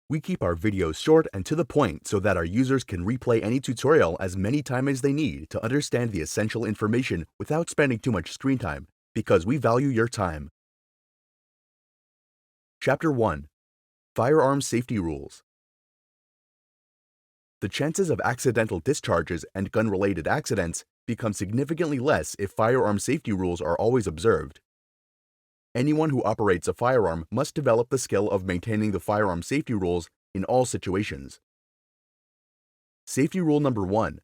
We keep our videos short and to the point so that our users can replay any tutorial as many times as they need to understand the essential information without spending too much screen time, because we value your time. Chapter 1. Firearm Safety Rules. The chances of accidental discharges and gun-related accidents become significantly less if firearm safety rules are always observed. Anyone who operates a firearm must develop the skill of maintaining the firearm safety rules in all situations. Safety rule number 1.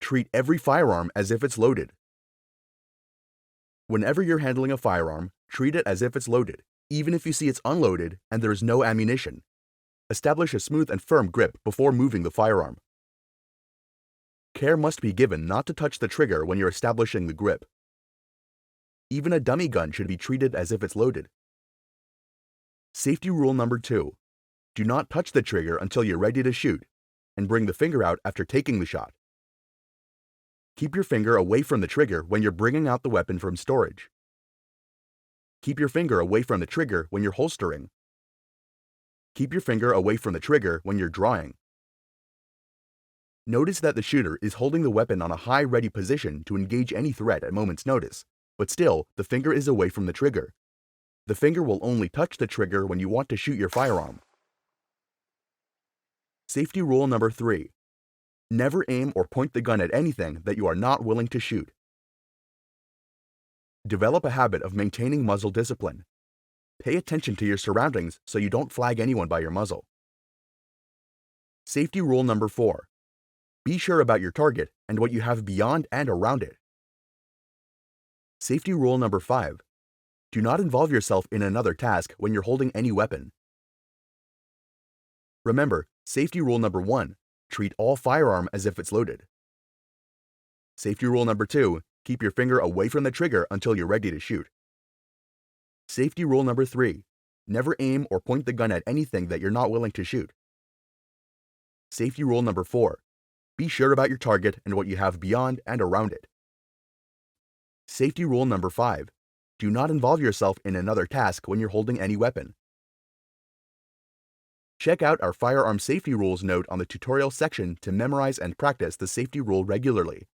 Treat every firearm as if it's loaded. Whenever you're handling a firearm, treat it as if it's loaded, even if you see it's unloaded and there is no ammunition. Establish a smooth and firm grip before moving the firearm. Care must be given not to touch the trigger when you're establishing the grip. Even a dummy gun should be treated as if it's loaded. Safety rule number 2. Do not touch the trigger until you're ready to shoot, and bring the finger out after taking the shot. Keep your finger away from the trigger when you're bringing out the weapon from storage. Keep your finger away from the trigger when you're holstering. Keep your finger away from the trigger when you're drawing. Notice that the shooter is holding the weapon on a high ready position to engage any threat at moment's notice, but still, the finger is away from the trigger. The finger will only touch the trigger when you want to shoot your firearm. Safety rule number 3. Never aim or point the gun at anything that you are not willing to shoot. Develop a habit of maintaining muzzle discipline. Pay attention to your surroundings so you don't flag anyone by your muzzle. Safety rule number 4. Be sure about your target and what you have beyond and around it. Safety rule number 5. Do not involve yourself in another task when you're holding any weapon. Remember, safety rule number 1. Treat all firearm as if it's loaded. Safety rule number 2. Keep your finger away from the trigger until you're ready to shoot. Safety rule number 3. Never aim or point the gun at anything that you're not willing to shoot. Safety rule number 4. Be sure about your target and what you have beyond and around it. Safety rule number 5. Do not involve yourself in another task when you're holding any weapon. Check out our firearm safety rules note on the tutorial section to memorize and practice the safety rule regularly.